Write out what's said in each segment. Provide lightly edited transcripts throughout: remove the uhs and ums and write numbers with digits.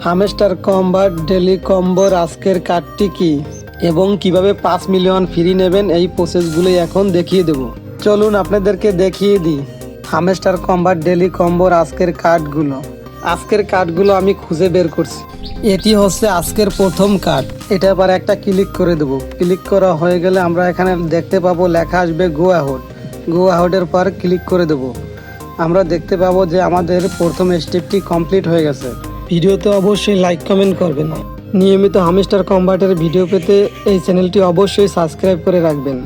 Hamster কম্বার daily কম্বোর আজকের কার্ডটি কি এবং কিভাবে 5 মিলিয়ন ফ্রি নেবেন এই প্রসেসগুলোই এখন দেখিয়ে দেব। চলুন আপনাদেরকে দেখিয়ে দিই হামস্টার কম্বার ডেলি কম্বোর আজকের কার্ডগুলো আমি খুঁজে বের করছি। এটি হচ্ছে আজকের প্রথম কার্ড। এটা আবার একটা ক্লিক করে দেব। ক্লিক করা হয়ে গেলে আমরা এখানে দেখতে পাবো লেখা আসবে গো অ্যাহেডের পর ক্লিক করে দেব। আমরা দেখতে পাবো যে আমাদের প্রথম স্টেপটি কমপ্লিট হয়ে গেছে। ভিডিওতে অবশ্যই লাইক কমেন্ট করবেন। নিয়মিত হামস্টার কম্বাটের ভিডিও পেতে এই চ্যানেলটি অবশ্যই সাবস্ক্রাইব করে রাখবেন।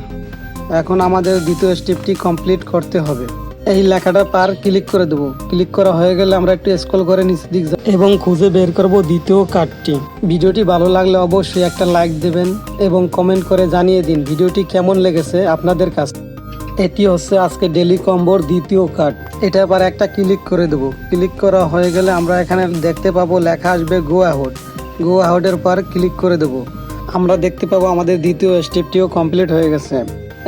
এখন আমাদের দ্বিতীয় স্টেপটি কমপ্লিট করতে হবে। এই লেখাটা পার ক্লিক করে দেবো। ক্লিক করা হয়ে গেলে আমরা একটু স্ক্রল করে নিচের দিক যাব এবং খুঁজে বের করব দ্বিতীয় কার্ডটি। ভিডিওটি ভালো লাগলে অবশ্যই একটা লাইক দেবেন এবং কমেন্ট করে জানিয়ে দিন ভিডিওটি কেমন লেগেছে আপনাদের কাছে। এটি হচ্ছে আজকে ডেলি কম্বোর দ্বিতীয় কার্ড। এটা আবার একটা ক্লিক করে দেবো। ক্লিক করা হয়ে গেলে আমরা এখানে দেখতে পাবো লেখা আসবে গো অ্যাহেডের পর ক্লিক করে দেবো। আমরা দেখতে পাবো আমাদের দ্বিতীয় স্টেপটিও কমপ্লিট হয়ে গেছে।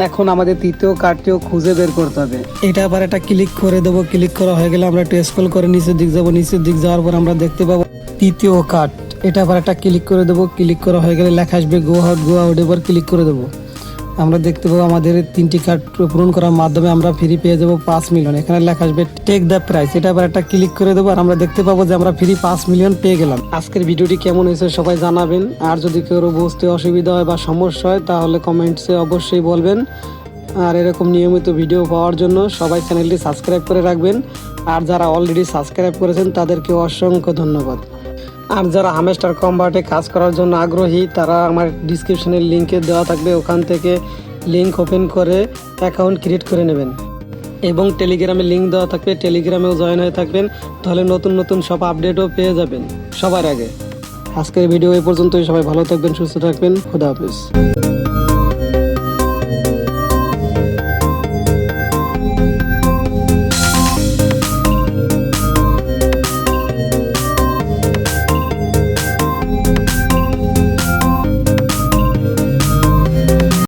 এখন আমাদের তৃতীয় কার্ডটিও খুঁজে বের করতে হবে। এটা আবার একটা ক্লিক করে দেবো। ক্লিক করা হয়ে গেলে আমরা একটু স্ক্রল করে নিচের দিক যাবো। নিচের দিক যাওয়ার পর আমরা দেখতে পাবো তৃতীয় কার্ড। এটা আবার একটা ক্লিক করে দেবো। ক্লিক করা হয়ে গেলে লেখা আসবে গো অ্যাহেডের পর ক্লিক করে দেবো। আমরা দেখতে পাবো আমাদের 3টি কার্ড পূরণ করার মাধ্যমে আমরা ফ্রি পেয়ে যাবো 5 মিলিয়ন। এখানে লেখা আসবে টেক দ্য প্রাইস। এটা আবার একটা ক্লিক করে দেবো আর আমরা দেখতে পাবো যে আমরা ফ্রি 5 মিলিয়ন পেয়ে গেলাম। আজকের ভিডিওটি কেমন হয়েছে সবাই জানাবেন। আর যদি কেউ বুঝতে অসুবিধা হয় বা সমস্যা হয় তাহলে কমেন্টসে অবশ্যই বলবেন। আর এরকম নিয়মিত ভিডিও পাওয়ার জন্য সবাই চ্যানেলটি সাবস্ক্রাইব করে রাখবেন। আর যারা অলরেডি সাবস্ক্রাইব করেছেন তাদেরকে অসংখ্য ধন্যবাদ। আর যারা হামস্টার কম্বাটে কাজ করার জন্য আগ্রহী তারা আমার ডিসক্রিপশনের লিঙ্কে দেওয়া থাকবে, ওখান থেকে লিঙ্ক ওপেন করে অ্যাকাউন্ট ক্রিয়েট করে নেবেন। এবং টেলিগ্রামে লিঙ্ক দেওয়া থাকবে, টেলিগ্রামেও জয়েন হয়ে থাকবেন, তাহলে নতুন নতুন সব আপডেটও পেয়ে যাবেন সবার আগে। আজকের ভিডিও এই পর্যন্তই। সবাই ভালো থাকবেন, সুস্থ থাকবেন। খোদা হাফেজ।